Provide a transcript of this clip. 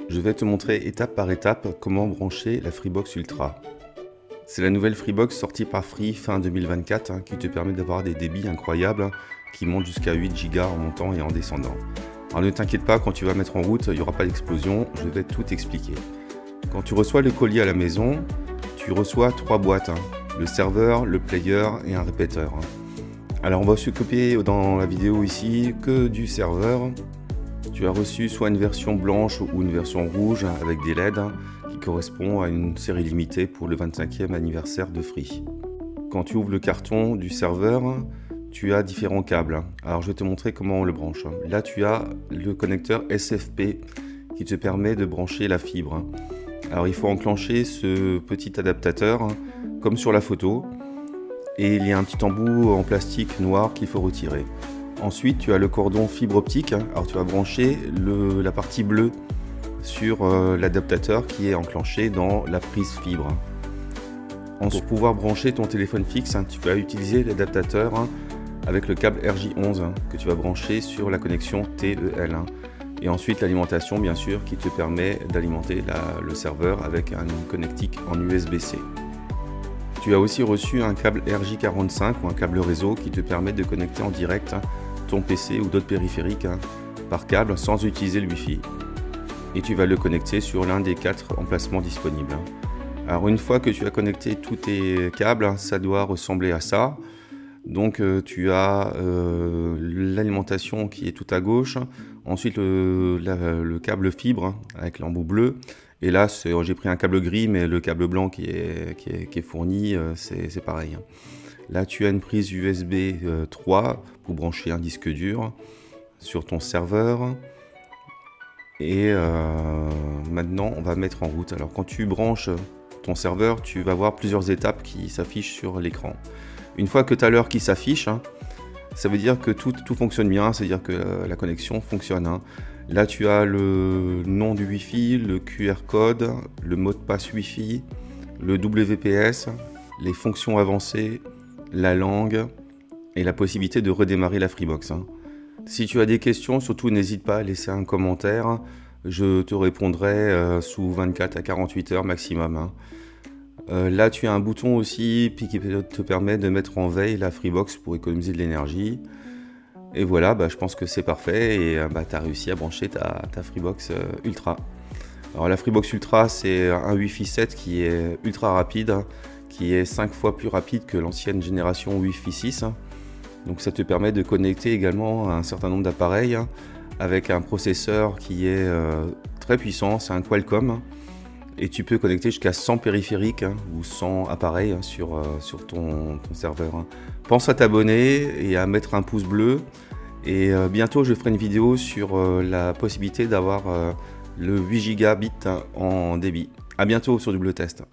Je vais te montrer étape par étape comment brancher la Freebox Ultra. C'est la nouvelle Freebox sortie par Free fin 2024 qui te permet d'avoir des débits incroyables qui montent jusqu'à 8 Go en montant et en descendant. Alors ne t'inquiète pas, quand tu vas mettre en route, il n'y aura pas d'explosion, je vais tout expliquer. Quand tu reçois le colis à la maison, tu reçois 3 boîtes, le serveur, le player et un répéteur. Alors on va s'occuper dans la vidéo ici que du serveur. Tu as reçu soit une version blanche ou une version rouge avec des LED qui correspond à une série limitée pour le 25e anniversaire de Free. Quand tu ouvres le carton du serveur, tu as différents câbles. Alors je vais te montrer comment on le branche. Là tu as le connecteur SFP qui te permet de brancher la fibre. Alors il faut enclencher ce petit adaptateur comme sur la photo et il y a un petit embout en plastique noir qu'il faut retirer. Ensuite, tu as le cordon fibre optique. Alors, tu vas brancher la partie bleue sur l'adaptateur qui est enclenché dans la prise fibre. Pour pouvoir brancher ton téléphone fixe, tu vas utiliser l'adaptateur avec le câble RJ11 que tu vas brancher sur la connexion TEL. Et ensuite, l'alimentation, bien sûr, qui te permet d'alimenter le serveur avec un connectique en USB-C. Tu as aussi reçu un câble RJ45 ou un câble réseau qui te permet de connecter en direct ton PC ou d'autres périphériques par câble sans utiliser le Wi-Fi. Et tu vas le connecter sur l'un des 4 emplacements disponibles. Alors une fois que tu as connecté tous tes câbles, ça doit ressembler à ça. Donc tu as l'alimentation qui est tout à gauche, ensuite le câble fibre avec l'embout bleu. Et là, j'ai pris un câble gris, mais le câble blanc qui est fourni, c'est pareil. Là, tu as une prise USB 3 pour brancher un disque dur sur ton serveur. Et maintenant, on va mettre en route. Alors, quand tu branches ton serveur, tu vas voir plusieurs étapes qui s'affichent sur l'écran. Une fois que tu as l'heure qui s'affiche, ça veut dire que tout fonctionne bien, c'est-à-dire que la connexion fonctionne. Là, tu as le nom du Wi-Fi, le QR code, le mot de passe Wi-Fi, le WPS, les fonctions avancées, la langue et la possibilité de redémarrer la Freebox. Si tu as des questions, surtout n'hésite pas à laisser un commentaire. Je te répondrai sous 24 à 48 heures maximum. Là, tu as un bouton aussi qui te permet de mettre en veille la Freebox pour économiser de l'énergie. Et voilà, je pense que c'est parfait et tu as réussi à brancher ta Freebox Ultra. Alors la Freebox Ultra, c'est un Wi-Fi 7 qui est ultra rapide, qui est 5 fois plus rapide que l'ancienne génération Wi-Fi 6. Donc ça te permet de connecter également un certain nombre d'appareils avec un processeur qui est très puissant, c'est un Qualcomm. Et tu peux connecter jusqu'à 100 périphériques ou 100 appareils sur ton serveur. Pense à t'abonner et à mettre un pouce bleu. Et bientôt, je ferai une vidéo sur la possibilité d'avoir le 8 Gb en débit. A bientôt sur WTest.